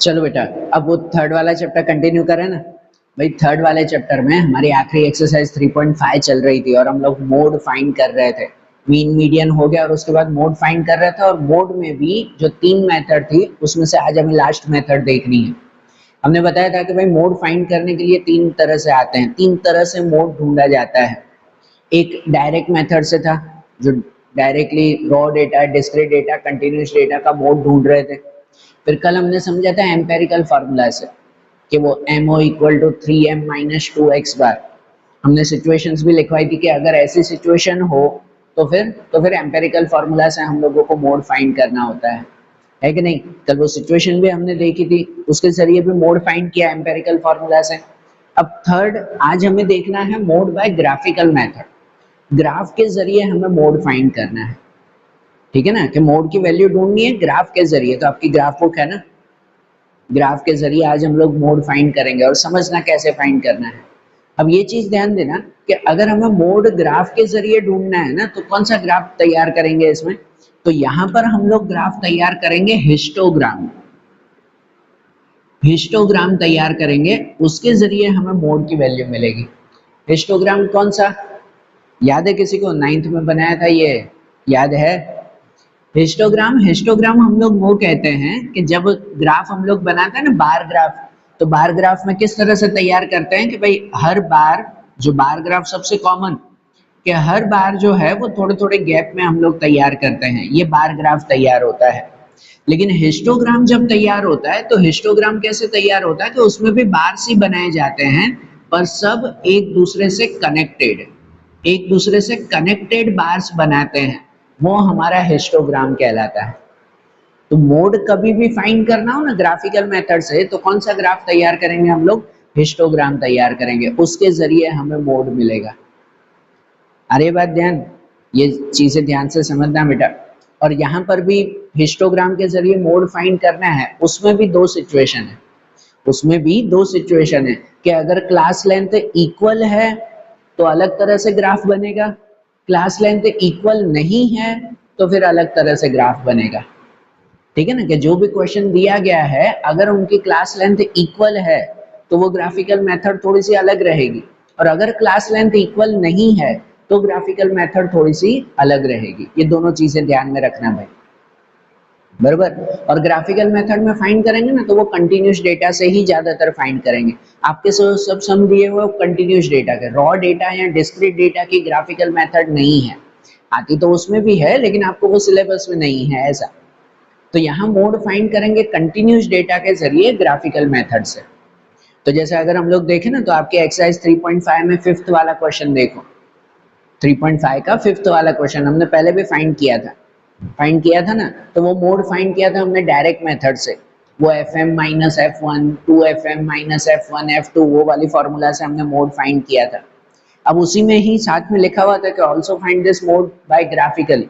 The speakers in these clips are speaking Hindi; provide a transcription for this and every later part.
चलो बेटा, अब वो थर्ड वाला चैप्टर कंटिन्यू करें ना। भाई थर्ड वाले चैप्टर में हमारी आखिरी एक्सरसाइज 3.5 चल रही थी और हम लोग मोड फाइंड कर रहे थे। मीन मीडियन हो गया और उसके बाद मोड फाइंड कर रहे थे, और मोड में भी जो 3 मेथड थी उसमें से आज हमें लास्ट मेथड देखनी है। हमने बताया था कि भाई मोड फाइंड करने के लिए 3 तरह से आते हैं, 3 तरह से मोड ढूंढा जाता है। एक डायरेक्ट मेथड से था, जो directly raw data, discrete data, continuous data का मोड ढूंढ रहे थे। फिर कल हमने समझा था एम्पेरिकल फार्मूला से कि वो MO equal to 3m minus 2x बार। हमने सिचुएशंस भी लिखवाई थी कि अगर ऐसी सिचुएशन हो तो फिर एम्पेरिकल फार्मूला से हम लोगों को मोड फाइंड करना होता है कि नहीं। कल वो सिचुएशन भी हमने देखी थी, उसके जरिए भी मोड फाइंड किया एम्पेरिकल फार्मूला से। अब थर्ड आज हमें देखना है mode bye graphical method. Graph के जरिए हमें मोड फाइंड करना है, ठीक है ना, कि मोड की वैल्यू ढूंढनी है ग्राफ के जरिए। तो आपकी ग्राफ बुक है ना, ग्राफ के जरिए आज हम लोग मोड फाइंड करेंगे और समझना कैसे फाइंड करना है। अब ये चीज ध्यान देना कि अगर हमें मोड ग्राफ के जरिए ढूंढना है ना, तो कौन सा ग्राफ तैयार करेंगे इसमें? तो यहां पर हम लोग ग्राफ तैयार करेंगे हिस्टोग्राम। हिस्टोग्राम तैयार करेंगे, उसके जरिए हमें मोड की वैल्यू मिलेगी। हिस्टोग्राम कौन सा याद है किसी को? 9th में बनाया था, ये याद है? हिस्टोग्राम हम लोग वो कहते हैं कि जब ग्राफ हम लोग बनाते हैं ना, बार ग्राफ, तो बार ग्राफ में किस तरह से तैयार करते हैं कि भाई हर बार, जो बार ग्राफ सबसे कॉमन, कि हर बार जो है वो थोड़े थोड़े गैप में हम लोग तैयार करते हैं, ये बार ग्राफ तैयार होता है। लेकिन हिस्टोग्राम जब तैयार होता है तो हिस्टोग्राम कैसे तैयार होता है कि उसमें भी बार्स ही बनाए जाते हैं, पर सब एक दूसरे से कनेक्टेड, एक दूसरे से कनेक्टेड बार्स बनाते हैं, वो हमारा हिस्टोग्राम कहलाता है। तो मोड कभी भी फाइंड करना हो ना ग्राफिकल मेथड से, तो कौन सा ग्राफ तैयार करेंगे हम लोग? हिस्टोग्राम तैयार करेंगे, उसके जरिए हमें मोड मिलेगा। अरे बात ध्यान, ये चीजें ध्यान से समझना बेटा। और यहाँ पर भी हिस्टोग्राम के जरिए मोड फाइंड करना है, उसमें भी दो सिचुएशन है, उसमें भी दो सिचुएशन है कि अगर क्लास लेंथ इक्वल है तो अलग तरह से ग्राफ बनेगा, क्लास लेंथ इक्वल नहीं है तो फिर अलग तरह से ग्राफ बनेगा, ठीक है ना। कि जो भी क्वेश्चन दिया गया है अगर उनकी क्लास लेंथ इक्वल है तो वो ग्राफिकल मेथड थोड़ी सी अलग रहेगी, और अगर क्लास लेंथ इक्वल नहीं है तो ग्राफिकल मेथड थोड़ी सी अलग रहेगी। ये दोनों चीजें ध्यान में रखना भाई, बराबर। और ग्राफिकल मेथड में फाइंड करेंगे ना तो वो कंटिन्यूस डेटा से ही ज्यादातर फाइंड करेंगे। आपके सब सम दिए हुए कंटिन्यूस डेटा के, रॉ डेटा या डिस्क्रीट डेटा की ग्राफिकल मेथड नहीं है, आती तो उसमें भी है लेकिन आपको वो सिलेबस में नहीं है ऐसा। तो यहाँ मोड फाइंड करेंगे कंटिन्यूस डेटा के जरिए ग्राफिकल मेथड से। तो जैसे अगर हम लोग देखें ना, तो आपके एक्सरसाइज 3.5 में 5th वाला क्वेश्चन देखो, 3.5 का 5th वाला क्वेश्चन हमने पहले भी फाइंड किया था ना। तो वो मोड फाइंड किया था हमने डायरेक्ट मेथड से, वो fm minus f1, 2fm minus f1 f2, वो वाली फॉर्मूला से हमने मोड फाइंड किया था। अब उसी में ही साथ में लिखा हुआ था कि also find this mode bye graphically,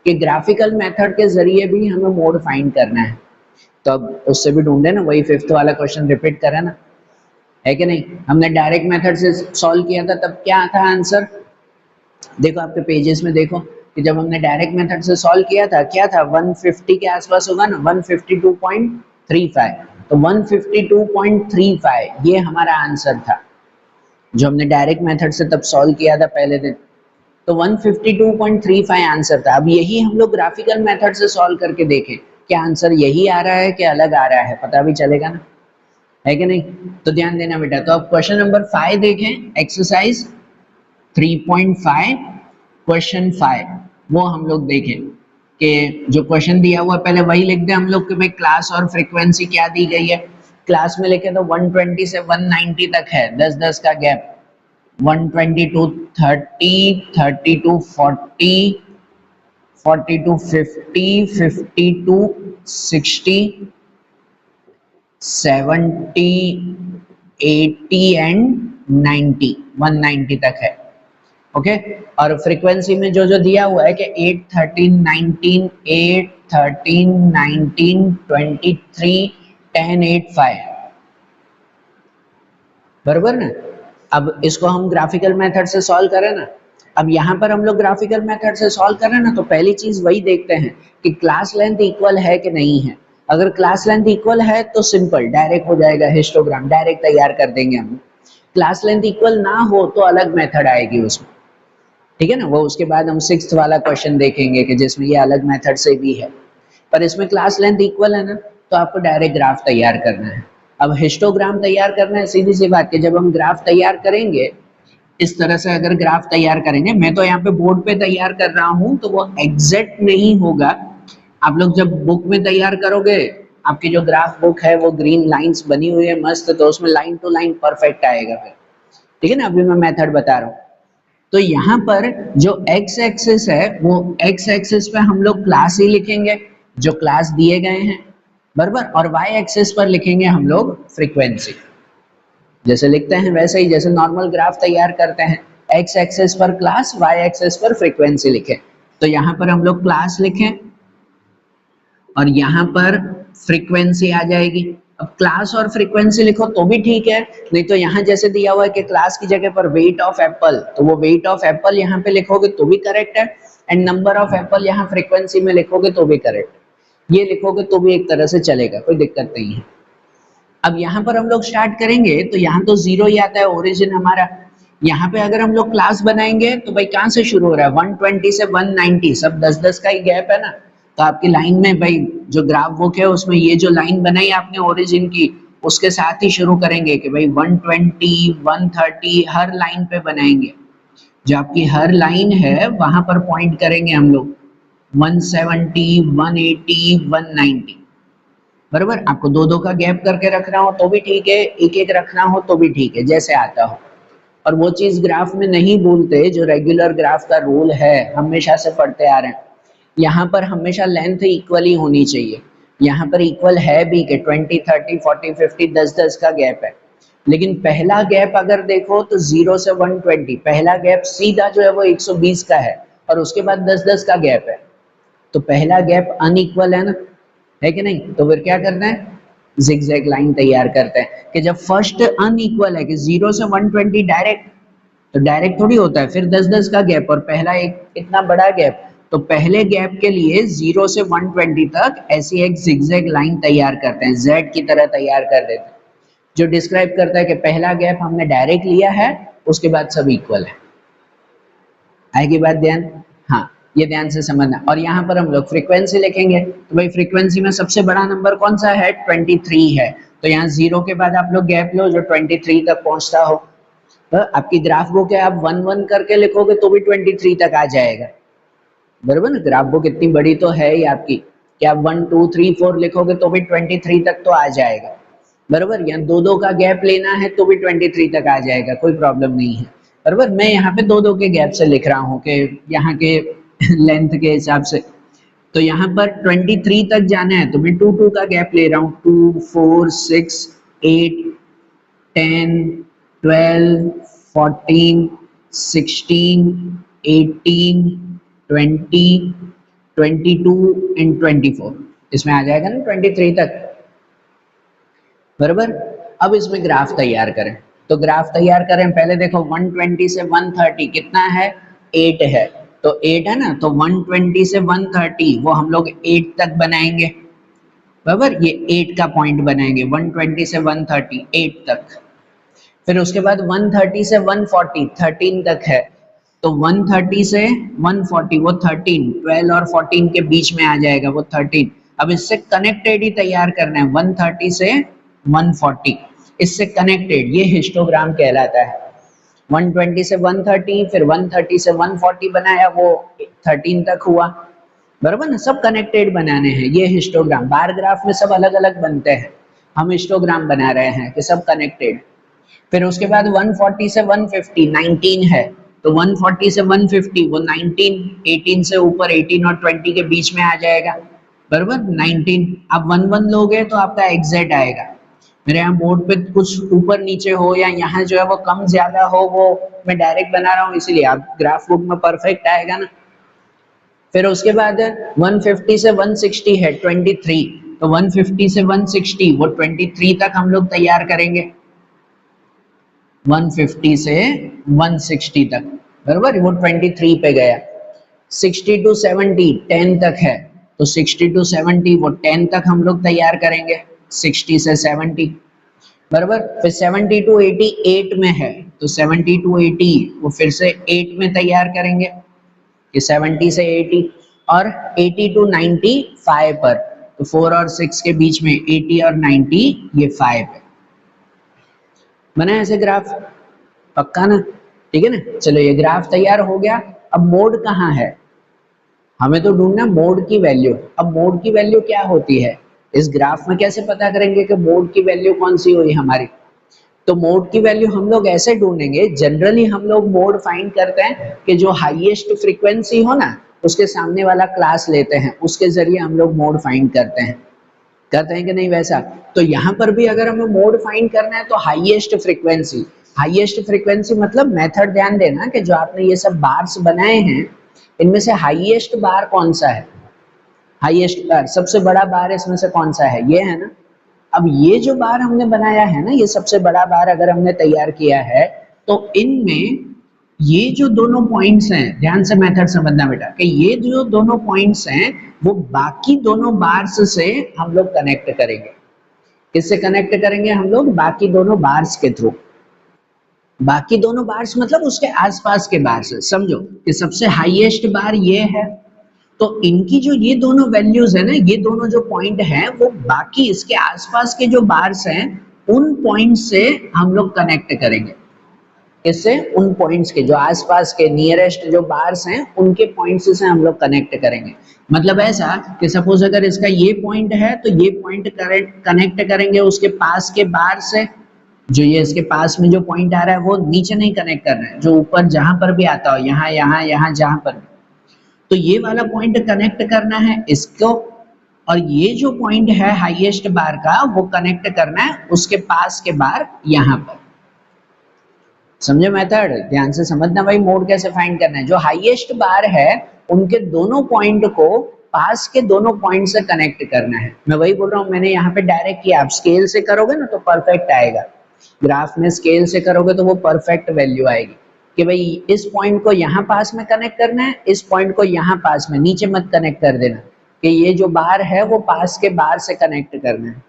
कि ग्राफिकल मेथड के जरिए भी हमें मोड फाइंड करना है। तो अब उससे भी ढूंढे ना, वही 5th वाला क्वेश्चन रिपीट करें ना, है कि नहीं। हमने डायरेक्ट मेथड से सॉल्व किया था, तब क्या था आंसर? देखो आपके पेजेस में देखो कि जब हमने डायरेक्ट मेथड से सॉल्व किया था क्या था, 150 के आसपास होगा ना, 152.35। तो 152.35 ये हमारा आंसर था जो हमने डायरेक्ट मेथड से तब सॉल्व किया था पहले दिन। तो 152.35 आंसर था। अब यही हम लोग ग्राफिकल मेथड से सॉल्व करके देखें क्या आंसर यही आ रहा है कि अलग आ रहा है, पता भी चलेगा ना, है कि नहीं। तो ध्यान देना बेटा। तो अब क्वेश्चन नंबर 5 देखें, एक्सरसाइज 3.5 क्वेश्चन 5, वो हम लोग देखें कि जो क्वेश्चन दिया हुआ है पहले वही लिख दे हम लोग कि भाई क्लास और फ्रीक्वेंसी क्या दी गई है। क्लास में लिखे तो 120 से 190 तक है, 10-10 का gap, 120 to 30, 30 to 40, 40 to 50, 50 to 60, 70, 80 and 90, 190 तक है, ओके। और फ्रीक्वेंसी में जो जो दिया हुआ है कि 8, 13, 19, 8, 13, 19, 23, 10, 8, 5, बराबर ना। अब इसको हम ग्राफिकल मेथड से सॉल्व करें ना। अब यहाँ पर हम लोग ग्राफिकल मेथड से सॉल्व करें ना, तो पहली चीज वही देखते हैं कि क्लास लेंथ इक्वल है कि नहीं है। अगर क्लास लेंथ इक्वल है तो सिंपल डायरेक्ट हो जाएगा, हिस्टोग्राम डायरेक्ट तैयार कर देंगे हम। क्लास लेंथ इक्वल ना हो तो अलग मेथड आएगी उसमें, ठीक है ना, वो उसके बाद हम 6th वाला क्वेश्चन देखेंगे कि जिसमें ये अलग मेथड से भी है। पर इसमें क्लास लेंथ इक्वल है ना, तो आपको डायरेक्ट ग्राफ तैयार करना है। अब हिस्टोग्राम तैयार करना है, सीधी सी बात है, जब हम ग्राफ तैयार करेंगे इस तरह से अगर ग्राफ तैयार करेंगे, मैं तो यहाँ पे बोर्ड पे तैयार कर रहा हूँ तो वो एग्जैक्ट नहीं होगा। आप लोग जब बुक में तैयार करोगे, आपकी जो ग्राफ बुक है वो ग्रीन लाइंस बनी हुई है मस्त, तो उसमें लाइन टू लाइन परफेक्ट आएगा फिर, ठीक है ना। अभी मैं मेथड बता रहा हूँ। तो यहाँ पर जो एक्स एक्सिस है वो एक्स एक्सिस पे हम लोग क्लास ही लिखेंगे जो क्लास दिए गए हैं, बराबर, और वाई एक्सिस पर लिखेंगे हम लोग फ्रीक्वेंसी। जैसे लिखते हैं वैसे ही, जैसे नॉर्मल ग्राफ तैयार करते हैं, एक्स एक्सिस पर क्लास, वाई एक्सिस पर फ्रीक्वेंसी लिखें। तो यहाँ पर हम लोग क्लास लिखें और यहाँ पर फ्रीक्वेंसी आ जाएगी। अब क्लास और फ्रीक्वेंसी लिखो तो भी ठीक है, नहीं तो यहाँ जैसे दिया हुआ है कि क्लास की जगह पर वेट ऑफ एप्पल, तो वो वेट ऑफ एप्पल यहाँ पे लिखोगे तो भी करेक्ट है, एंड नंबर ऑफ एप्पल यहाँ फ्रीक्वेंसी में लिखोगे तो भी करेक्ट, ये लिखोगे तो भी एक तरह से चलेगा, कोई दिक्कत नहीं है। अब यहाँ पर हम लोग स्टार्ट करेंगे तो यहाँ तो 0 ही आता है ओरिजिन हमारा। यहाँ पे अगर हम लोग क्लास बनाएंगे तो भाई कहाँ से शुरू हो रहा है, 120 से 190, सब 10-10 का ही गैप है ना। तो आपकी लाइन में भाई जो ग्राफ बुक है उसमें ये जो लाइन बनाई आपने ओरिजिन की, उसके साथ ही शुरू करेंगे कि भाई 120, 130 हर लाइन पे बनाएंगे। जो आपकी हर लाइन है वहां पर पॉइंट करेंगे हम लोग 170, 180, 190, बराबर। आपको दो दो का गैप करके रखना हो तो भी ठीक है, एक एक रखना हो तो भी ठीक है, जैसे आता हो। और वो चीज ग्राफ में नहीं बोलते जो रेगुलर ग्राफ का रूल है, हमेशा से पढ़ते आ रहे हैं। यहाँ पर हमेशा लेंथ इक्वली होनी चाहिए, यहाँ पर इक्वल है भी कि 20, 30, 40, 50, 10-10 का गैप है। लेकिन पहला गैप अगर देखो तो 0 से 120, पहला गैप सीधा जो है वो 120 का है, और उसके बाद 10-10 का गैप है। तो पहला गैप अनइक्वल है ना, है कि नहीं। तो फिर क्या करना है, जिगजैग लाइन तैयार करते हैं कि जब फर्स्ट अनइक्वल है कि 0 से 120 डायरेक्ट, तो डायरेक्ट थोड़ी होता है, फिर 10-10 का गैप और पहला एक इतना बड़ा गैप, तो पहले गैप के लिए 0 से 120 तक ऐसी एक जिगजैग लाइन तैयार करते हैं, जेड की तरह तैयार कर देते हैं, जो डिस्क्राइब करता है कि पहला गैप हमने डायरेक्ट लिया है, उसके बाद सब इक्वल है। आएगी बात ध्यान, हाँ ये ध्यान से समझना। और यहाँ पर हम लोग फ्रीक्वेंसी लिखेंगे, तो भाई फ्रीक्वेंसी में सबसे बड़ा नंबर कौन सा है, 23 है। तो यहाँ 0 के बाद आप लोग गैप लो जो 23 तक पहुंचता हो। तो आपकी ग्राफ बुक है, आप 1-1 करके लिखोगे तो भी 23 तक आ जाएगा, बराबर ना। ग्राफ बुक इतनी बड़ी तो है ही आपकी कि आप 1, 2, 3, 4 लिखोगे तो भी 23 तक तो आ जाएगा, बराबर। यहाँ दो दो का गैप लेना है तो भी 23 तक आ जाएगा, कोई प्रॉब्लम नहीं है, बराबर। मैं यहाँ पे दो दो के गैप से लिख रहा हूँ कि यहाँ के लेंथ के हिसाब से। तो यहाँ पर 23 तक जाना है तो मैं 2-2 का गैप ले रहा हूँ, 2, 4, 6, 8, 10, 12, 14, 16, 18, 20, 22 एंड 24, इसमें आ जाएगा ना 23 तक, बराबर। अब इसमें ग्राफ तैयार करें, तो ग्राफ तैयार करें, पहले देखो 120 से 130 कितना है, 8 है, तो 8 है ना, तो 120 से 130 वो हम लोग 8 तक बनाएंगे, बराबर। ये 8 का पॉइंट बनाएंगे, 120 से 130 8 तक। फिर उसके बाद 130 से 140 13 तक है, तो 130 से 140 वो 13, 12 और 14 के बीच में आ जाएगा वो 13। अब इससे कनेक्टेड ही तैयार करना है 130 से 140, इससे कनेक्टेड, ये हिस्टोग्राम कहलाता है। 120 से 130, फिर 130 से 140 बनाया, वो 13 तक हुआ, बराबर ना। सब कनेक्टेड बनाने हैं, ये हिस्टोग्राम। बार ग्राफ में सब अलग अलग बनते हैं, हम हिस्टोग्राम बना रहे हैं कि सब कनेक्टेड। फिर उसके बाद 140 से 150 19 है, तो 140 से 150 वो 19, 18 से ऊपर 18 और 20 के बीच में आ जाएगा, बराबर 19। आप 1-1 लोगे तो आपका एग्जैक्ट आएगा। मेरे यहाँ बोर्ड पे कुछ ऊपर नीचे हो या यहाँ जो है वो कम ज्यादा हो, वो मैं डायरेक्ट बना रहा हूँ इसीलिए, आप ग्राफ बुक में परफेक्ट आएगा ना। फिर उसके बाद 150 से 160 है 23, तो 150 से 160 वो 23 तक हम लोग तैयार करेंगे, 150 से 160 तक, बराबर, वो 23 पे गया। 60 to 70 10 तक है, तो 60 to 70 वो 10 तक हम लोग तैयार करेंगे, 60 से 70 बराबर। फिर 70 to 80 8 में है, तो 70 to 80 वो फिर से 8 में तैयार करेंगे, ये 70 से 80। और 80 to 90 5 पर, तो 4 और 6 के बीच में 80 और 90 ये 5 है। बना ऐसे ग्राफ, पक्का ना? ठीक है ना। चलो ये ग्राफ तैयार हो गया। अब मोड कहाँ है, हमें तो ढूंढना मोड की वैल्यू। अब मोड की वैल्यू क्या होती है, इस ग्राफ में कैसे पता करेंगे कि मोड की वैल्यू कौन सी हुई हमारी? तो मोड की वैल्यू हम लोग ऐसे ढूंढेंगे, जनरली हम लोग मोड फाइंड करते हैं कि जो हाईएस्ट फ्रीक्वेंसी हो ना उसके सामने वाला क्लास लेते हैं, उसके जरिए हम लोग मोड फाइंड करते हैं कि नहीं वैसा। तो यहाँ पर भी अगर हमें मोड फाइंड करना है तो हाईएस्ट फ्रीक्वेंसी मतलब मेथड ध्यान देना कि जो आपने ये सब बार्स बनाए हैं इनमें से हाईएस्ट बार कौन सा है, हाईएस्ट बार सबसे बड़ा बार इसमें से कौन सा है, ये है ना। अब ये जो बार हमने बनाया है ना, ये सबसे बड़ा बार अगर हमने तैयार किया है, तो इनमें ये जो दोनों पॉइंट्स हैं, ध्यान से मेथड समझना बेटा, कि ये जो दोनों पॉइंट्स हैं वो बाकी दोनों बार्स से हम लोग कनेक्ट करेंगे। किससे कनेक्ट करेंगे हम लोग? बाकी दोनों बार्स के थ्रू। बाकी दोनों बार्स मतलब उसके आसपास के बार से। समझो कि सबसे हाईएस्ट बार ये है, तो इनकी जो ये दोनों वैल्यूज है ना, ये दोनों जो पॉइंट हैं वो बाकी इसके आसपास के जो बार्स हैं उन पॉइंट से हम लोग कनेक्ट करेंगे। इससे उन पॉइंट्स के जो आसपास के नियरेस्ट जो बार्स हैं उनके पॉइंट्स से हम लोग कनेक्ट करेंगे। मतलब ऐसा कि सपोज अगर इसका ये पॉइंट है तो ये पॉइंट कनेक्ट करेंगे उसके पास के बार से। जो ये इसके पास में जो पॉइंट आ रहा है वो नीचे नहीं कनेक्ट कर रहे हैं, जो ऊपर जहां पर भी आता हो, यहाँ यहाँ यहाँ जहां पर भी, तो ये वाला पॉइंट कनेक्ट करना है इसको। और ये जो पॉइंट है हाईएस्ट बार का वो कनेक्ट करना है उसके पास के बार यहाँ पर। समझे मेथड? ध्यान से समझना भाई, मोड कैसे फाइंड करना है। जो हाईएस्ट बार है उनके दोनों पॉइंट को पास के दोनों पॉइंट से कनेक्ट करना है। मैं वही बोल रहा हूँ, मैंने यहाँ पे डायरेक्ट किया। आप स्केल से करोगे ना तो परफेक्ट आएगा, ग्राफ में स्केल से करोगे तो वो परफेक्ट वैल्यू आएगी कि भाई इस पॉइंट को यहाँ पास में कनेक्ट करना है, इस पॉइंट को यहाँ पास में, नीचे मत कनेक्ट कर देना, कि ये जो बार है वो पास के बार से कनेक्ट करना है।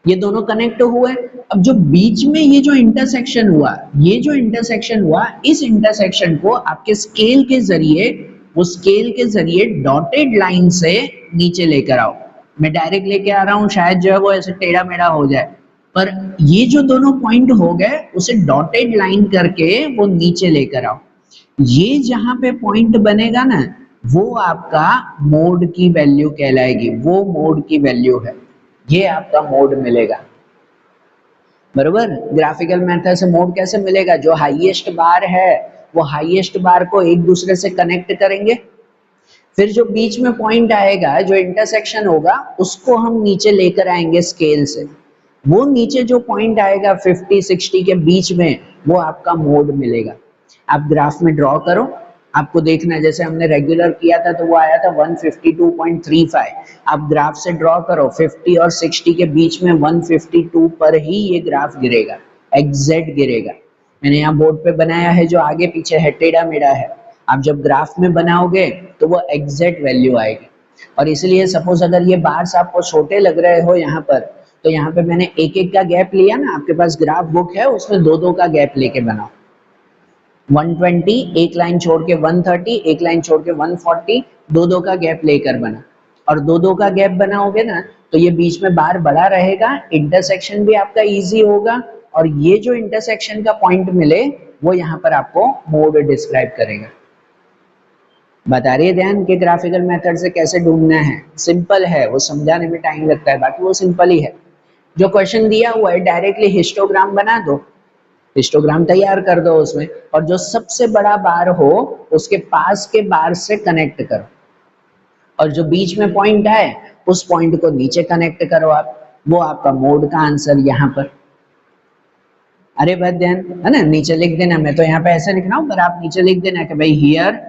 ये दोनों कनेक्ट हुए। अब जो बीच में ये जो इंटरसेक्शन हुआ, ये जो इंटरसेक्शन हुआ, इस इंटरसेक्शन को आपके स्केल के जरिए, वो स्केल के जरिए डॉटेड लाइन से नीचे लेकर आओ। मैं डायरेक्ट लेके आ रहा हूँ, शायद जो है वो ऐसे टेढ़ा मेढ़ा हो जाए, पर ये जो दोनों पॉइंट हो गए उसे डॉटेड लाइन करके वो नीचे लेकर आओ। ये जहां पे पॉइंट बनेगा ना वो आपका मोड की वैल्यू कहलाएगी, वो मोड की वैल्यू है, ये आपका मोड मिलेगा। बरोबर। ग्राफिकल मेथड से मोड कैसे मिलेगा? जो हाईएस्ट बार है वो हाईएस्ट बार को एक दूसरे से कनेक्ट करेंगे, फिर जो बीच में पॉइंट आएगा, जो इंटरसेक्शन होगा, उसको हम नीचे लेकर आएंगे स्केल से। वो नीचे जो पॉइंट आएगा 50-60 के बीच में, वो आपका मोड मिलेगा। आप ग्राफ में ड्रॉ करो, आपको देखना है जैसे हमने रेगुलर किया था तो वो आया था 152.35। आप ग्राफ से ड्रॉ करो, 50 और 60 के बीच में 152 पर ही ये ग्राफ गिरेगा, एग्जैक्ट गिरेगा। मैंने यहाँ बोर्ड पे बनाया है, जो आगे पीछे है टेढ़ा मेढ़ा है, आप जब ग्राफ में बनाओगे तो वो एग्जैक्ट वैल्यू आएगी। और इसलिए सपोज अगर ये बार्स आपको छोटे लग रहे हो यहाँ पर, तो यहाँ पे मैंने एक एक का गैप लिया ना, आपके पास ग्राफ बुक है उसमें दो दो का गैप लेके बनाओ। 120 एक लाइन छोड़ के 130, एक लाइन छोड़ के 140, दो दो का गैप लेकर बना। और दो दो का गैप बनाओगे ना तो ये बीच में बार बड़ा रहेगा, इंटरसेक्शन भी आपका इजी होगा, और ये जो इंटरसेक्शन का पॉइंट मिले वो यहाँ पर आपको मोड डिस्क्राइब करेगा। बता रही है ध्यान के ग्राफिकल मेथड से कैसे ढूंढना है। सिंपल है, वो समझाने में टाइम लगता है, बाकी वो सिंपल ही है। जो क्वेश्चन दिया हुआ है डायरेक्टली हिस्टोग्राम बना दो, हिस्टोग्राम तैयार कर दो उसमें, और जो सबसे बड़ा बार हो उसके पास के बार से कनेक्ट करो, और जो बीच में पॉइंट है उस पॉइंट को नीचे कनेक्ट करो आप। वो आपका मोड का आंसर यहाँ पर। अरे भाई ध्यान है ना, नीचे लिख देना, मैं तो यहाँ पे ऐसे लिख रहा हूँ पर आप नीचे लिख देना कि भाई हियर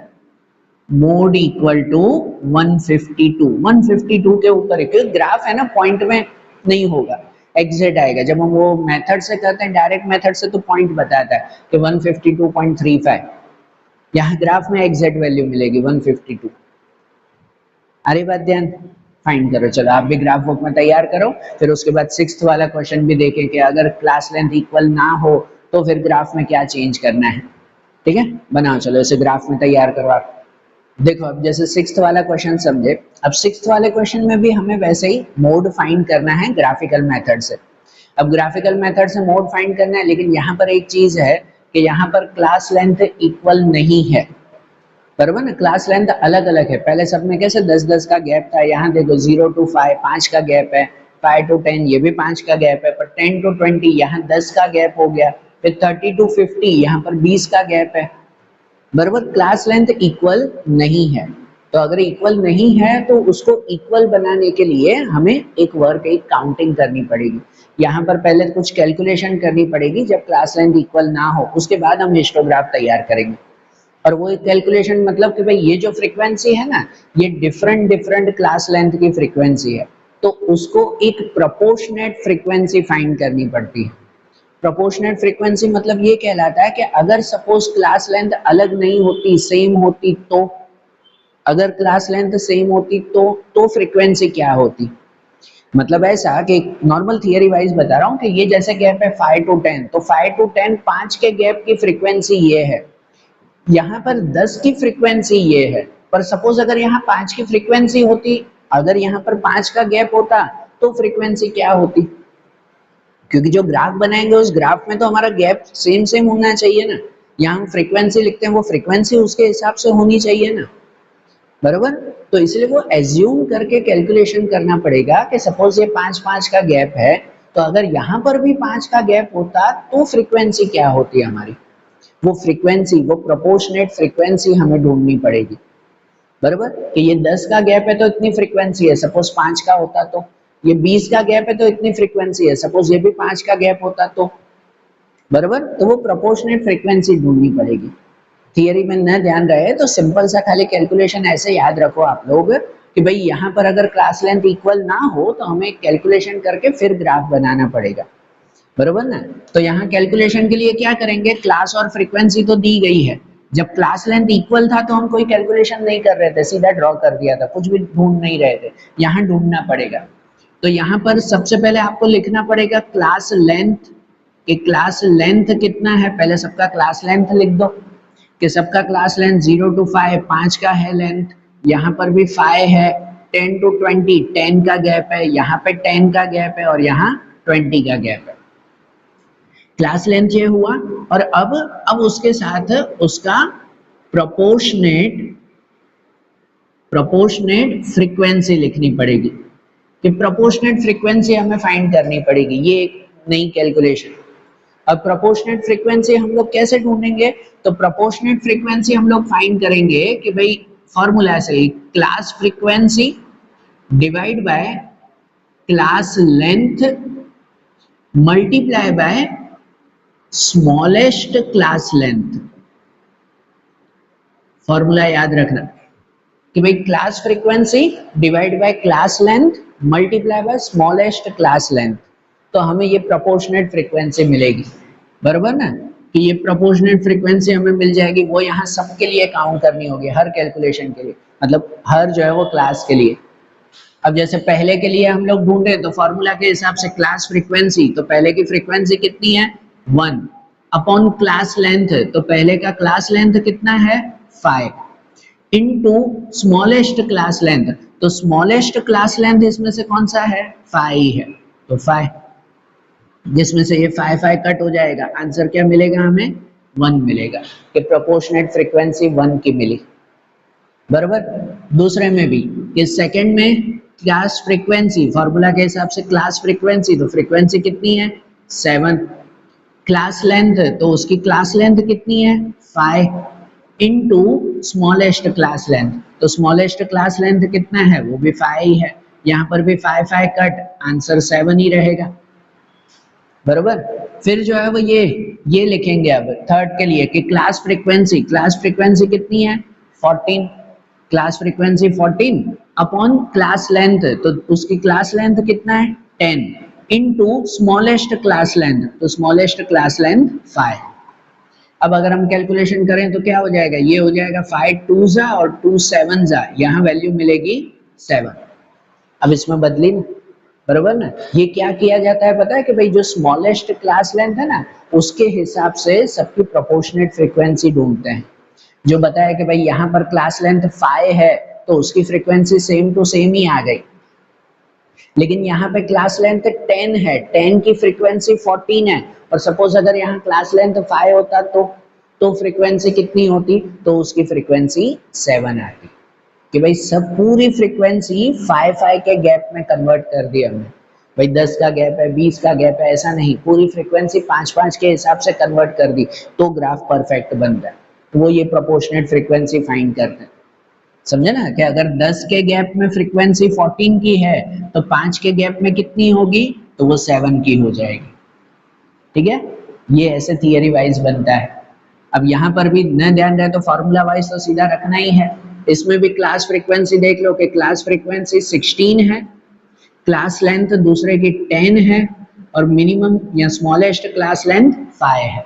मोड इक्वल टू 152। 152 के ऊपर, क्योंकि ग्राफ है ना पॉइंट में नहीं होगा, एग्जैक्ट आएगा। जब हम वो मेथड से करते हैं, डायरेक्ट मेथड से, तो पॉइंट बताता है कि 152.35, यहाँ ग्राफ में एग्जैक्ट वैल्यू मिलेगी 152। आ रही बात ध्यान? फाइंड करो, चलो आप भी ग्राफ बुक में तैयार करो, फिर उसके बाद 6th वाला क्वेश्चन भी देखें कि अगर क्लास लेंथ इक्वल ना हो तो फिर ग्राफ में क्या चेंज करना है। ठीक है, बनाओ, चलो इसे ग्राफ में तैयार करो आप। देखो अब जैसे 6th वाला क्वेश्चन समझे, अब 6th वाले क्वेश्चन में भी हमें वैसे ही मोड फाइंड करना है ग्राफिकल मेथड से। अब ग्राफिकल मेथड से मोड फाइंड करना है, लेकिन यहाँ पर एक चीज है कि यहाँ पर क्लास लेंथ इक्वल नहीं है, बराबर ना, क्लास लेंथ अलग अलग है। पहले सब में कैसे 10-10 का गैप था, यहाँ देखो 0 to 5 5 का गैप है, 5 to 10 ये भी 5 का गैप है, पर 10 to 20 यहाँ 10 का गैप हो गया, फिर 30 to 50 यहाँ पर 20 का गैप है, बराबर। क्लास लेंथ इक्वल नहीं है, तो अगर इक्वल नहीं है तो उसको इक्वल बनाने के लिए हमें एक वर्क, एक काउंटिंग करनी पड़ेगी। यहाँ पर पहले कुछ कैलकुलेशन करनी पड़ेगी जब क्लास लेंथ इक्वल ना हो, उसके बाद हम हिस्टोग्राफ तैयार करेंगे। और वो कैलकुलेशन मतलब कि भाई ये जो फ्रीक्वेंसी है ना, ये डिफरेंट डिफरेंट क्लास लेंथ की फ्रीक्वेंसी है, तो उसको एक प्रोपोर्शनेट फ्रीक्वेंसी फाइंड करनी पड़ती है। प्रोपोर्शनेट फ्रीक्वेंसी मतलब ये कहलाता है कि अगर सपोज क्लास लेंथ अलग नहीं होती, सेम होती, तो अगर क्लास लेंथ सेम होती तो फ्रीक्वेंसी क्या होती। मतलब ऐसा कि नॉर्मल थियरी वाइज बता रहा हूँ कि ये जैसे गैप है 5 to 10, तो 5 to 10 5 के गैप की फ्रीक्वेंसी ये है, यहाँ पर 10 की फ्रीक्वेंसी ये है। पर सपोज अगर यहाँ 5 की फ्रीक्वेंसी होती, अगर यहाँ पर 5 का गैप होता तो फ्रीक्वेंसी क्या होती, क्योंकि जो ग्राफ बनाएंगे उस ग्राफ में तो हमारा गैप सेम सेम होना चाहिए ना। यहाँ हम फ्रीक्वेंसी लिखते हैं, वो फ्रीक्वेंसी उसके हिसाब से होनी चाहिए ना, बराबर। तो इसलिए वो एज्यूम करके कैलकुलेशन करना पड़ेगा कि सपोज ये 5-5 का गैप है, तो अगर यहाँ पर भी 5 का गैप होता तो फ्रीक्वेंसी क्या होती हमारी, वो फ्रीक्वेंसी, वो प्रोपोर्शनेट फ्रीक्वेंसी हमें ढूंढनी पड़ेगी, बराबर। कि ये 10 का गैप है तो इतनी फ्रीक्वेंसी है, सपोज 5 का होता तो, ये 20 का गैप है तो इतनी फ्रीक्वेंसी है, सपोज ये भी 5 का गैप होता तो, बराबर। तो वो प्रोपोर्शनेट फ्रीक्वेंसी ढूंढनी पड़ेगी। थियरी में न ध्यान रहे तो सिंपल सा खाली कैलकुलेशन ऐसे याद रखो आप लोग कि भाई यहाँ पर अगर क्लास लेंथ इक्वल ना हो तो हमें कैलकुलेशन करके फिर ग्राफ बनाना पड़ेगा, बरोबर ना। तो यहाँ कैलकुलेशन के लिए क्या करेंगे, क्लास और फ्रीक्वेंसी तो दी गई है, जब क्लास लेंथ इक्वल था तो हम कोई कैलकुलेशन नहीं कर रहे थे, सीधा ड्रॉ कर दिया था, कुछ भी ढूंढ नहीं रहे थे, यहाँ ढूंढना पड़ेगा। तो यहाँ पर सबसे पहले आपको लिखना पड़ेगा क्लास लेंथ, कि क्लास लेंथ कितना है, पहले सबका क्लास लेंथ लिख दो कि सबका क्लास लेंथ 0 to 5 5 का है लेंथ, यहाँ पर भी 5 है, 10 to 20 10 का गैप है, यहाँ पे 10 का गैप है और यहाँ 20 का गैप है। क्लास लेंथ ये हुआ, और अब उसके साथ उसका प्रोपोर्शनेट फ्रीक्वेंसी लिखनी पड़ेगी, कि प्रोपोर्शनेट फ्रीक्वेंसी हमें फाइंड करनी पड़ेगी, ये एक नई कैलकुलेशन। अब प्रोपोर्शनेट फ्रीक्वेंसी हम लोग कैसे ढूंढेंगे, तो प्रोपोर्शनेट फ्रीक्वेंसी हम लोग फाइंड करेंगे कि भाई फॉर्मूला से ही, class frequency divide by class length multiply by smallest class length. Formula याद रखना कि भाई class frequency divide by class length multiply by smallest class length, तो हमें ये प्रोपोर्शनेट फ्रीक्वेंसी मिलेगी, बराबर ना। कि ये प्रोपोर्शनेट फ्रीक्वेंसी हमें मिल जाएगी, वो यहाँ सबके लिए काउंट करनी होगी, हर कैलकुलेशन के लिए, मतलब हर जो है वो क्लास के लिए। अब जैसे पहले के लिए हम लोग ढूंढे तो फॉर्मूला के हिसाब से क्लास फ्रीक्वेंसी, तो पहले की फ्रीक्वेंसी कितनी है 1 अपॉन क्लास लेंथ, तो पहले का क्लास लेंथ कितना है 5 इनटू स्मॉलेस्ट क्लास लेंथ, तो स्मॉलेस्ट क्लास लेंथ इसमें से कौन सा है 5 है, तो 5, जिसमें से ये 5 कट हो जाएगा, आंसर क्या मिलेगा हमें 1 मिलेगा, कि प्रोपोर्शनेट फ्रीक्वेंसी 1 की मिली, बराबर। दूसरे में भी कि सेकंड में क्लास फ्रीक्वेंसी, फॉर्मूला के हिसाब से क्लास फ्रीक्वेंसी, तो फ्रीक्वेंसी कितनी है 7, क्लास लेंथ, तो उसकी क्लास लेंथ कितनी है 5 इनटू स्मॉलेस्ट क्लास लेंथ, तो स्मॉलेस्ट क्लास लेंथ कितना है वो भी 5 ही है, यहाँ पर भी 5 कट, आंसर 7 ही रहेगा, बरोबर। फिर जो है वो ये लिखेंगे अब थर्ड के लिए कि क्लास फ्रीक्वेंसी कितनी है 14, class frequency 14 upon class length, तो उसकी क्लास लेंथ कितना है 10 इनटू स्मॉलेस्ट क्लास लेंथ, तो स्मॉलेस्ट क्लास लेंथ 5। अब अगर हम कैलकुलेशन करें तो क्या हो जाएगा, ये हो जाएगा 5 2 जा और 2 7 जा, यहाँ वैल्यू मिलेगी 7। अब इसमें बदली ना, बरोबर ना। ये क्या किया जाता है पता है कि भाई जो स्मॉलेस्ट क्लास लेंथ है ना उसके हिसाब से सबकी प्रोपोर्शनेट फ्रीक्वेंसी ढूंढते हैं। जो बताया कि भाई यहाँ पर क्लास लेंथ 5 है तो उसकी फ्रीक्वेंसी सेम टू सेम ही आ गई, लेकिन यहाँ पे क्लास लेंथ 10 है, 10 की फ्रीक्वेंसी 14 है, और सपोज अगर यहाँ क्लास लेंथ 5 होता तो फ्रीक्वेंसी कितनी होती, तो उसकी फ्रीक्वेंसी 7 आती। कि भाई सब पूरी फ्रीक्वेंसी 5 के गैप में कन्वर्ट कर दी हमने। भाई 10 का गैप है, 20 का गैप है, ऐसा नहीं, पूरी फ्रीक्वेंसी 5 के हिसाब से कन्वर्ट कर दी तो ग्राफ परफेक्ट बनता है। तो वो ये प्रोपोर्शनेट फ्रीक्वेंसी फाइंड करते हैं, समझे ना। कि अगर 10 के गैप में फ्रीक्वेंसी 14 की है तो 5 के गैप में कितनी होगी, तो वो 7 की हो जाएगी। ठीक है, ये ऐसे थियरी वाइज बनता है। अब यहाँ पर भी न ध्यान रहे तो फॉर्मूला वाइज तो सीधा रखना ही है। इसमें भी क्लास फ्रीक्वेंसी देख लो कि क्लास फ्रीक्वेंसी 16 है, क्लास लेंथ दूसरे की 10 है, और मिनिमम या स्मॉलेस्ट क्लास लेंथ 5 है।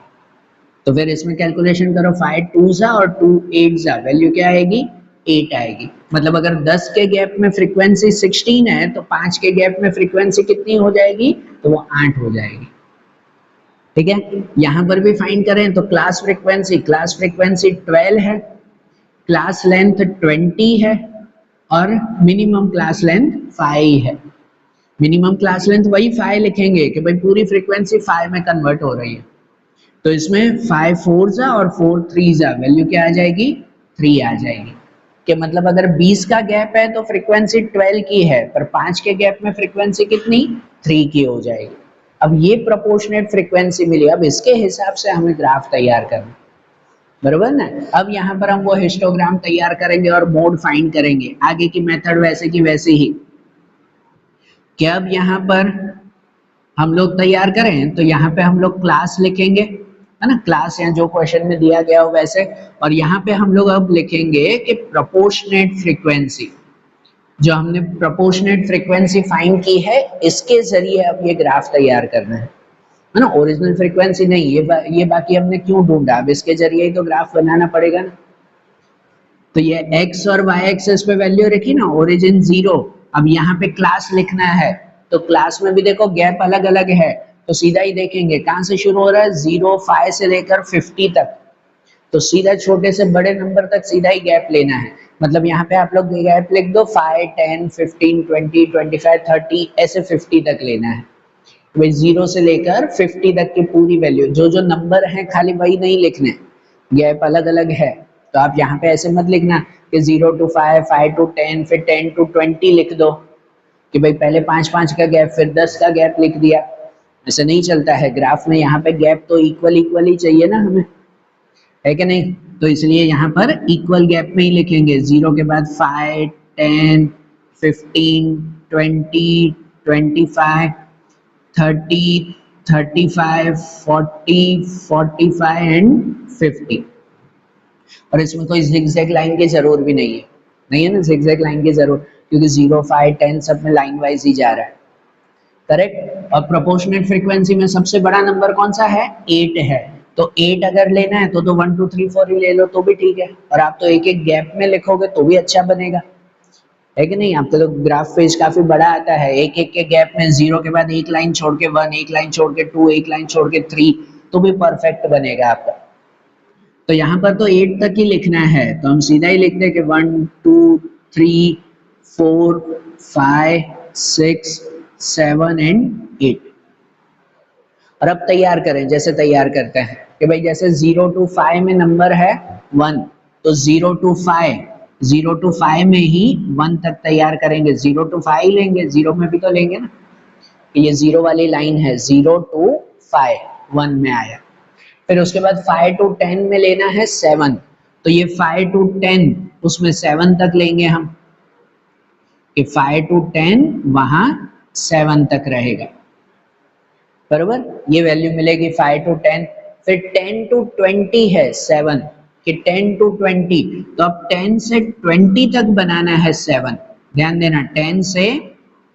तो फिर इसमें कैलकुलेशन करो, 5 2 जा और 2 8 जा, वैल्यू क्या आएगी, 8 आएगी। मतलब अगर 10 के गैप में फ्रीक्वेंसी 16 है तो 5 के गैप में फ्रीक्वेंसी कितनी हो जाएगी, तो वो 8 हो जाएगी। ठीक है, यहाँ पर भी फाइंड करें तो क्लास फ्रीक्वेंसी 12 है, क्लास लेंथ 20 है, और मिनिमम क्लास लेंथ 5 है। मिनिमम क्लास लेंथ वही 5 लिखेंगे कि भाई पूरी फ्रीक्वेंसी 5 में कन्वर्ट हो रही है। तो इसमें 5 4 जा और 4 3 जा, वैल्यू क्या आ जाएगी, 3 आ जाएगी। कि मतलब अगर 20 का गैप है तो फ्रीक्वेंसी 12 की है, पर 5 के गैप में फ्रीक्वेंसी कितनी, 3 की हो जाएगी। अब ये प्रोपोर्शनेट फ्रीक्वेंसी मिली, अब इसके हिसाब से हमें ग्राफ तैयार करना, बरोबर ना। अब यहाँ पर हम वो हिस्टोग्राम तैयार करेंगे और मोड फाइंड करेंगे, आगे की मेथड वैसे की वैसे ही। कि अब यहाँ पर हम लोग तैयार करें तो यहाँ पे हम लोग क्लास लिखेंगे, है ना, क्लास यहाँ जो क्वेश्चन में दिया गया हो वैसे। और यहाँ पे हम लोग अब लिखेंगे कि प्रोपोर्शनेट फ्रीक्वेंसी, जो हमने प्रोपोर्शनेट फ्रीक्वेंसी फाइंड की है इसके जरिए अब ये ग्राफ तैयार करना है ना। ओरिजिनल फ्रीक्वेंसी नहीं, ये बाकी हमने क्यों ढूंढा, अब इसके जरिए ही तो ग्राफ बनाना पड़ेगा ना। तो ये x और y एक्सिस पे वैल्यू रखी ना, ओरिजिन 0। अब यहाँ पे क्लास लिखना है तो क्लास में भी देखो गैप अलग अलग है, तो सीधा ही देखेंगे कहाँ से शुरू हो रहा है, 0 5 से लेकर 50 तक। तो सीधा छोटे से बड़े नंबर तक सीधा ही गैप लेना है। मतलब यहाँ पे आप लोग गैप लिख दो 5 10 15 20 25 30, ऐसे 50 तक लेना है। भाई 0 से लेकर 50 तक की पूरी वैल्यू, जो जो नंबर है खाली वही नहीं लिखने, गैप अलग अलग है। तो आप यहाँ पे ऐसे मत लिखना कि 0 to 5 5 to 10 फिर 10 to 20 लिख दो, कि भाई पहले 5 का गैप फिर 10 का गैप लिख दिया, ऐसे नहीं चलता है। ग्राफ में यहाँ पे गैप तो इक्वल ही चाहिए ना हमें, है कि नहीं। तो इसलिए यहाँ पर इक्वल गैप में ही लिखेंगे, 0 के बाद 5 10 15 20 25 30 35 40 45 एंड 50। और इसमें कोई जिगजैग लाइन की जरूर भी नहीं है ना, जिगजैग लाइन की जरूर, क्योंकि 0 5 10 सब में लाइन वाइज ही जा रहा है, करेक्ट। और प्रोपोर्शनेट फ्रीक्वेंसी में सबसे बड़ा नंबर कौन सा है, 8 है। तो 8 अगर लेना है तो 1 2 3 4 ही ले लो तो भी ठीक है, और आप तो एक एक गैप में लिखोगे तो भी अच्छा बनेगा, है कि नहीं। आपका तो ग्राफ पेज काफी बड़ा आता है, एक एक के गैप में 0 के बाद एक लाइन छोड़ के 1, एक लाइन छोड़ के 2, एक लाइन छोड़ के 3, तो भी परफेक्ट बनेगा आपका। तो यहाँ पर तो 8 तक ही लिखना है, तो हम सीधा ही लिखते हैं कि 1 2 3 4 5 6 7 एंड 8। और अब तैयार करें, जैसे तैयार करते हैं कि भाई जैसे 0 to 5 में नंबर है 1, तो 0 to 5 में ही 1 तक तैयार करेंगे, 0 to 5 लेंगे, 0 में भी तो लेंगे ना। ये 0 वाली लाइन है, 0 to 5 1 में आया। फिर उसके बाद 5 to 10 में लेना है 7, तो ये 5 to 10 उसमें 7 तक लेंगे हम, कि 5 to 10 वहां 7 तक रहेगा, बरोबर। ये वैल्यू मिलेगी 5 to 10। फिर 10 to 20 है 7, कि 10 to 20, तो अब 10 से 20 तक बनाना है 7। ध्यान देना 10 से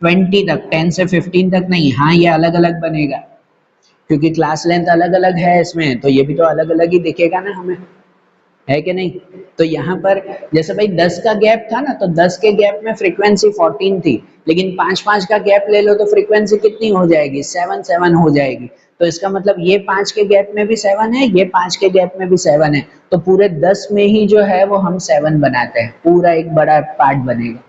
20 तक, 10 से 15 तक नहीं, हाँ ये अलग अलग बनेगा क्योंकि क्लास लेंथ अलग अलग है इसमें, तो ये भी तो अलग अलग ही दिखेगा ना हमें। है कि नहीं? तो यहाँ पर जैसे भाई 10 का गैप था ना, तो 10 के गैप में फ्रीक्वेंसी 14 थी, लेकिन 5-5 का गैप ले लो तो फ्रीक्वेंसी कितनी हो जाएगी? 7-7 हो जाएगी। तो इसका मतलब ये 5 के गैप में भी 7 है, ये 5 के गैप में भी 7 है, तो पूरे 10 में ही जो है वो हम 7 बनाते हैं, पूरा एक बड़ा पार्ट बनेगा।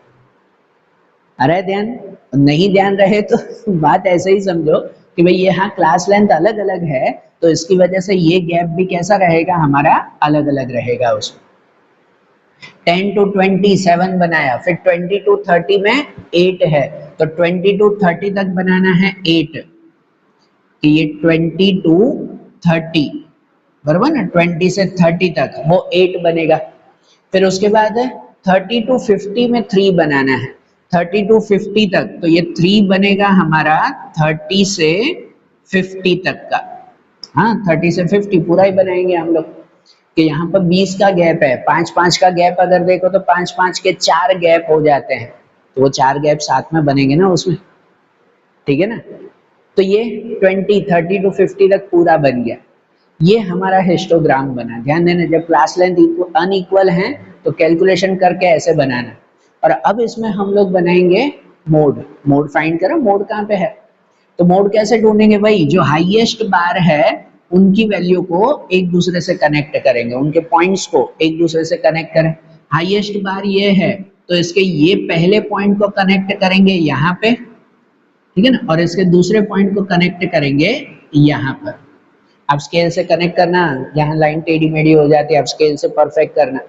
अरे ध्यान नहीं ध्यान रहे तो बात ऐसे ही समझो कि भाई यहाँ क्लास लेंथ अलग अलग है, तो इसकी वजह से ये गैप भी कैसा रहेगा हमारा? अलग अलग रहेगा। उसमें 10 to 20 7 बनाया, फिर 20 to 30 में 8 है, तो 20 to 30 तक बनाना है 8, कि ये 20 to 30 बराबर ना, 20 से 30 तक वो 8 बनेगा। फिर उसके बाद 30 to 50 में 3 बनाना है, 30 to 50 तक, तो ये 3 बनेगा हमारा 30 से 50 तक का। हाँ 30 से 50 पूरा ही बनाएंगे हम लोग, कि यहाँ पर 20 का गैप है, 5-5 का गैप अगर देखो तो 5-5 के 4 गैप हो जाते हैं, तो वो 4 गैप साथ में बनेंगे ना उसमें, ठीक है ना? तो ये 30 to 50 तक पूरा बन गया। ये हमारा हिस्टोग्राम बना। ध्यान देना, जब क्लास लेंथ अनइक्वल है तो कैलकुलेशन करके ऐसे बनाना। और अब इसमें हम लोग बनाएंगे मोड। मोड फाइंड करो, मोड कहाँ पे है? तो मोड कैसे ढूंढेंगे भाई? जो हाईएस्ट बार है उनकी वैल्यू को एक दूसरे से कनेक्ट करेंगे, उनके पॉइंट्स को एक दूसरे से कनेक्ट करें। हाईएस्ट बार ये है तो इसके ये पहले पॉइंट को कनेक्ट करेंगे यहाँ पे, ठीक है ना, और इसके दूसरे पॉइंट को कनेक्ट करेंगे यहाँ पर। अब स्केल से कनेक्ट करना, यहाँ लाइन टेढ़ी मेढ़ी हो जाती है, अब स्केल से परफेक्ट करना।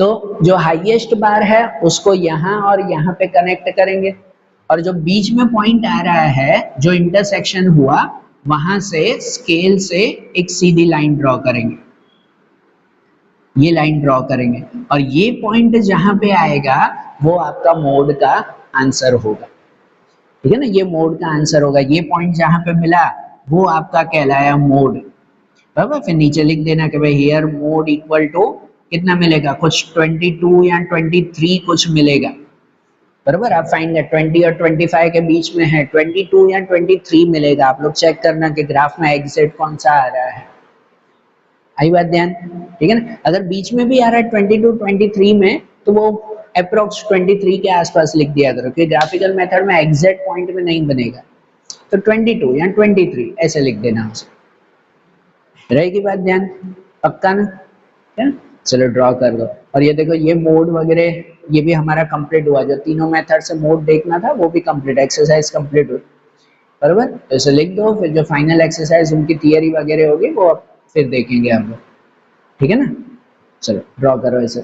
तो जो हाईएस्ट बार है उसको यहाँ और यहाँ पे कनेक्ट करेंगे, और जो बीच में पॉइंट आ रहा है, जो इंटरसेक्शन हुआ, वहां से स्केल से एक सीधी लाइन ड्रॉ करेंगे, ये लाइन ड्रॉ करेंगे, और ये पॉइंट जहां पे आएगा वो आपका मोड का आंसर होगा, ठीक है ना? ये मोड का आंसर होगा। ये पॉइंट जहां पे मिला वो आपका कहलाया मोड, बराबर। फिर नीचे लिख देना कि भाई हियर मोड इक्वल टू कितना मिलेगा, कुछ 22 या 23 कुछ मिलेगा, बराबर। आप फाइंड कर 20 और 25 के बीच में है, 22 या 23 मिलेगा। आप लोग चेक करना कि ग्राफ में एग्जैक्ट कौन सा आ रहा है। आई बात ध्यान, ठीक है ना? अगर बीच में भी आ रहा है 22 23 में, तो वो अप्रोक्स 23 के आसपास लिख दिया करो, क्योंकि ग्राफिकल मेथड में एग्जैक्ट पॉइंट में नहीं बनेगा। तो 22 या 23 ऐसे लिख देना उसे, रहेगी बात ध्यान, पक्का ना? क्या? चलो ड्रॉ कर दो। और ये देखो, ये मोड वगैरह ये भी हमारा कंप्लीट हुआ। जो तीनों मेथड से मोड देखना था वो भी कंप्लीट, एक्सरसाइज कंप्लीट हुई, बराबर। तो इसे लिख दो, फिर जो फाइनल एक्सरसाइज उनकी थियरी वगैरह होगी वो फिर देखेंगे हम लोग, ठीक है ना? चलो ड्रॉ करो इसे।